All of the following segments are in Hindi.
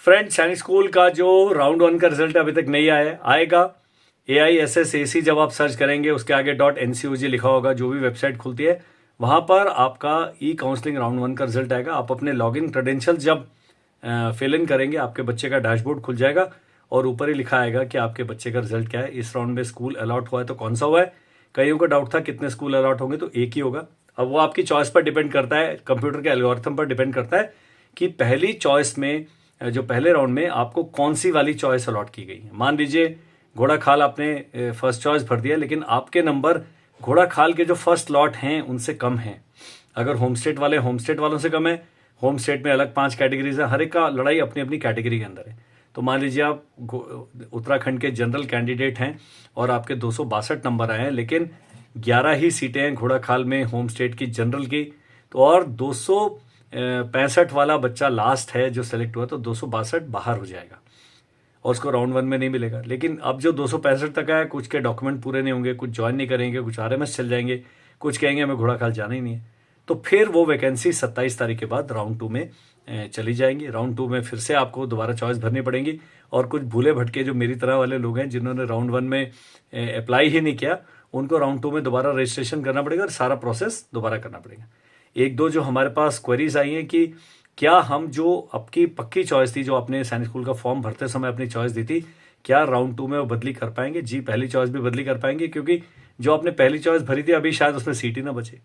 फ्रेंड्स, सैनिक स्कूल का जो राउंड 1 का रिजल्ट अभी तक नहीं आया है, आएगा। AISSAC जब आप सर्च करेंगे उसके आगे .NCOG लिखा होगा, जो भी वेबसाइट खुलती है वहां पर आपका काउंसलिंग राउंड 1 का रिजल्ट आएगा। आप अपने लॉगिन क्रेडेंशियल जब फिल इन करेंगे आपके बच्चे का डैशबोर्ड खुल जाएगा और ऊपर ही लिखा आएगा कि आपके बच्चे का रिजल्ट क्या है, इस राउंड में स्कूल अलॉट हुआ है तो कौन सा हुआ है। कईयों को डाउट था कितने स्कूल अलॉट होंगे, तो एक ही होगा। अब वो आपकी चॉइस पर डिपेंड करता है, कंप्यूटर के एल्गोरिथम पर डिपेंड करता है कि पहली चॉइस में जो पहले राउंड में आपको कौन सी वाली चॉइस अलॉट की गई है। मान लीजिए घोड़ा खाल आपने फर्स्ट चॉइस भर दिया, लेकिन आपके नंबर घोड़ा खाल के जो फर्स्ट लॉट हैं उनसे कम हैं। अगर होम स्टेट वाले होम स्टेट वालों से कम है, होम स्टेट में अलग 5 कैटेगरीज है, हर एक का लड़ाई अपनी अपनी कैटेगरी के अंदर है। तो मान लीजिए आप उत्तराखंड के जनरल कैंडिडेट हैं और आपके 262 नंबर आए हैं, लेकिन 11 ही सीटें हैं घोड़ा खाल में होम स्टेट की जनरल की, तो और 265 वाला बच्चा लास्ट है जो सेलेक्ट हुआ, तो 262 बाहर हो जाएगा और उसको राउंड 1 में नहीं मिलेगा। लेकिन अब जो 265 तक है, कुछ के डॉक्यूमेंट पूरे नहीं होंगे, कुछ ज्वाइन नहीं करेंगे, कुछ RMS चल जाएंगे, कुछ कहेंगे हमें घोड़ा खाल जाना ही नहीं है, तो फिर वो वैकेंसी 27 तारीख के बाद राउंड 2 में चली जाएंगी। राउंड 2 में फिर से आपको दोबारा चॉइस भरनी पड़ेगी। और कुछ भूले भटके जो मेरी तरह वाले लोग हैं जिन्होंने राउंड 1 में अप्लाई ही नहीं किया, उनको राउंड 2 में दोबारा रजिस्ट्रेशन करना पड़ेगा और सारा प्रोसेस दोबारा करना पड़ेगा। एक दो जो हमारे पास क्वेरीज आई हैं कि क्या हम जो आपकी पक्की चॉइस थी, जो आपने सैनिक स्कूल का फॉर्म भरते समय अपनी चॉइस दी थी, क्या राउंड 2 में वो बदली कर पाएंगे? जी, पहली चॉइस भी बदली कर पाएंगे, क्योंकि जो आपने पहली चॉइस भरी थी अभी शायद उसमें सीट ही ना बचे।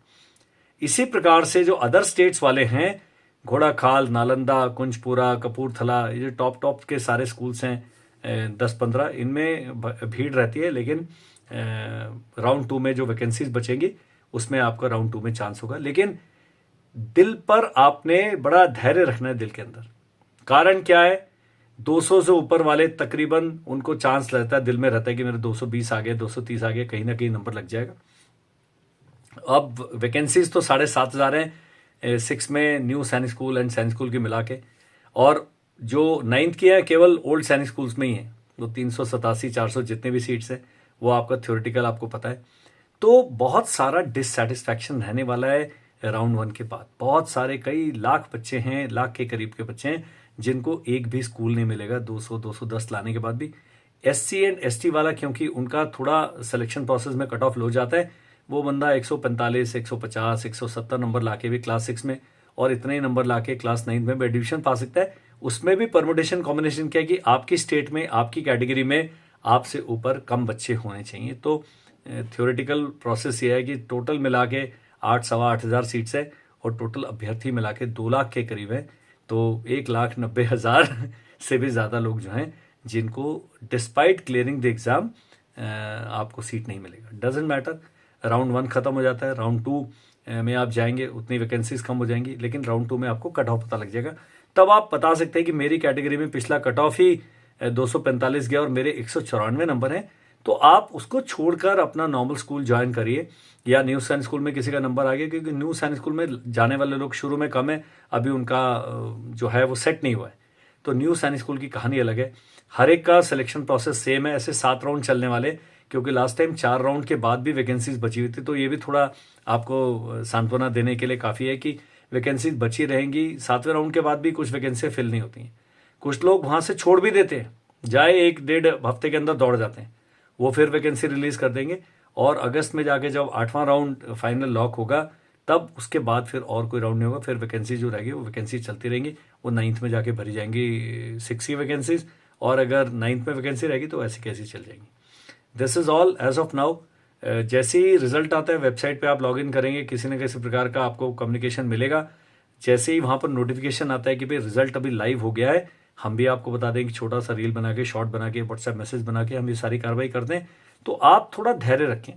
इसी प्रकार से जो अदर स्टेट्स वाले हैं, घोड़ा खाल, नालंदा, कुंजपुरा, कपूरथला, ये जो टॉप के सारे स्कूल्स हैं 10-15, इनमें भीड़ रहती है, लेकिन राउंड 2 में जो वैकेंसीज बचेंगी उसमें आपका राउंड 2 में चांस होगा। लेकिन दिल पर आपने बड़ा धैर्य रखना है दिल के अंदर। कारण क्या है? 200 से ऊपर वाले तकरीबन उनको चांस रहता है, दिल में रहता है कि मेरे 220 आ गए, 230 आ गए, कहीं ना कहीं नंबर लग जाएगा। अब वैकेंसीज तो 7,500 हैं 6 में, न्यू सैनिक स्कूल एंड सैनिक स्कूल की मिला के, और जो 9th की है केवल ओल्ड सैनिक स्कूल्स में ही है। तो 387-400 जितने भी सीट्स हैं वो आपका थ्योरेटिकल आपको पता है। तो बहुत सारा डिससेटिस्फैक्शन रहने वाला है राउंड 1 के बाद। बहुत सारे, कई लाख बच्चे हैं, लाख के करीब के बच्चे हैं जिनको एक भी स्कूल नहीं मिलेगा 200-210 लाने के बाद भी। SC एंड ST वाला, क्योंकि उनका थोड़ा सिलेक्शन प्रोसेस में कट ऑफ लो जाता है, वो बंदा 145, 150, 170 नंबर लाके भी क्लास 6 में और इतने ही नंबर लाके क्लास 9 में एडमिशन पा सकता है। उसमें भी परमुटेशन कॉम्बिनेशन क्या है कि आपकी स्टेट में, आपकी कैटेगरी में आपसे ऊपर कम बच्चे होने चाहिए। तो थ्योरेटिकल प्रोसेस ये है कि टोटल मिला के 8-8,500 सीट्स है और टोटल अभ्यर्थी मिला के 2 लाख के करीब है। तो 1,90,000 से भी ज़्यादा लोग जो हैं जिनको डिस्पाइट क्लियरिंग द एग्ज़ाम आपको सीट नहीं मिलेगा। डजेंट मैटर, राउंड 1 खत्म हो जाता है, राउंड 2 में आप जाएंगे, उतनी वैकेंसीज कम हो जाएंगी, लेकिन राउंड 2 में आपको कट ऑफ पता लग जाएगा। तब आप बता सकते हैं कि मेरी कैटेगरी में पिछला कट ऑफ ही 245 गया और मेरे 194 नंबर हैं, तो आप उसको छोड़कर अपना नॉर्मल स्कूल ज्वाइन करिए, या न्यू सैनिक स्कूल में किसी का नंबर आ गया, क्योंकि न्यू सैनिक स्कूल में जाने वाले लोग शुरू में कम है, अभी उनका जो है वो सेट नहीं हुआ है। तो न्यू सैनिक स्कूल की कहानी अलग है। हर एक का सिलेक्शन प्रोसेस सेम है। ऐसे 7 राउंड चलने वाले, क्योंकि लास्ट टाइम 4 राउंड के बाद भी वैकेंसीज बची हुई थी, तो ये भी थोड़ा आपको सांत्वना देने के लिए काफ़ी है कि वैकेंसीज बची रहेंगी। 7वें राउंड के बाद भी कुछ वैकेंसी फिल नहीं होती हैं। कुछ लोग वहाँ से छोड़ भी देते हैं, जाए 1-1.5 हफ्ते के अंदर दौड़ जाते हैं, वो फिर वैकेंसी रिलीज कर देंगे और अगस्त में जाके जब 8वां राउंड फाइनल लॉक होगा तब उसके बाद फिर और कोई राउंड नहीं होगा। फिर वैकेंसी जो रहेगी वो वैकेंसी चलती रहेंगी, वो 9th में जाके भरी जाएंगी 6 की वैकेंसीज, और अगर 9th में वैकेंसी रहेगी तो ऐसी कैसी चल जाएंगी। This is all as of now. जैसे ही रिजल्ट आता है वेबसाइट पे आप लॉग इन करेंगे, किसी न किसी प्रकार का आपको कम्युनिकेशन मिलेगा। जैसे ही वहां पर नोटिफिकेशन आता है कि भाई रिजल्ट अभी लाइव हो गया है, हम भी आपको बता दें कि छोटा सा रील बना के, शॉर्ट बना के, व्हाट्सएप मैसेज बना के हम ये सारी कार्रवाई करते हैं। तो आप थोड़ा धैर्य रखें,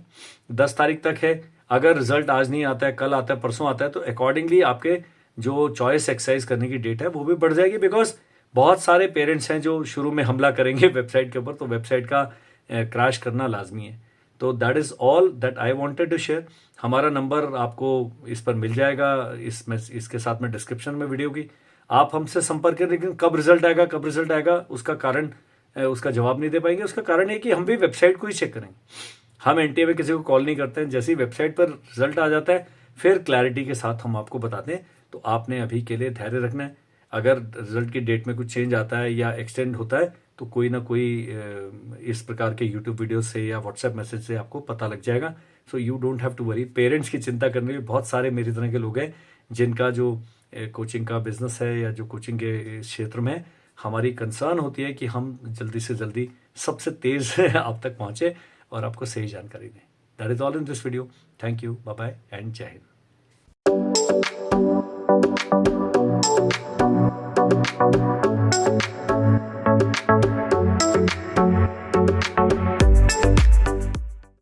10 तारीख तक है। अगर रिजल्ट आज नहीं आता है, कल आता है, परसों आता है, तो अकॉर्डिंगली आपके जो चॉइस एक्सरसाइज करने की डेट है वो भी बढ़ जाएगी। बिकॉज बहुत सारे पेरेंट्स हैं जो शुरू में हमला करेंगे वेबसाइट के ऊपर, तो वेबसाइट का क्रैश करना लाजमी है। तो that is all that I wanted to share. हमारा नंबर आपको इस पर मिल जाएगा, इसके साथ में डिस्क्रिप्शन में वीडियो की। आप हमसे संपर्क करें, लेकिन कब रिजल्ट आएगा उसका कारण, उसका जवाब नहीं दे पाएंगे। उसका कारण है कि हम भी वेबसाइट को ही चेक करेंगे। हम NTA में किसी को कॉल नहीं करते हैं। जैसे ही वेबसाइट पर रिजल्ट आ जाता है फिर क्लैरिटी के साथ हम आपको बताते हैं। तो आपने अभी के लिए धैर्य रखना है। अगर रिजल्ट की डेट में कुछ चेंज आता है या एक्सटेंड होता है तो कोई ना कोई इस प्रकार के यूट्यूब वीडियो से या व्हाट्सएप मैसेज से आपको पता लग जाएगा. So you don't have to worry. Parents की चिंता करने के बहुत सारे मेरी तरह के लोग हैं जिनका जो कोचिंग का बिजनेस है या जो कोचिंग के क्षेत्र में है. हमारी कंसर्न होती है कि हम जल्दी से जल्दी सबसे तेज आप तक पहुंचे और आपको सही जानकारी दें. That is all in this video. Thank you, bye bye and Jai Hind.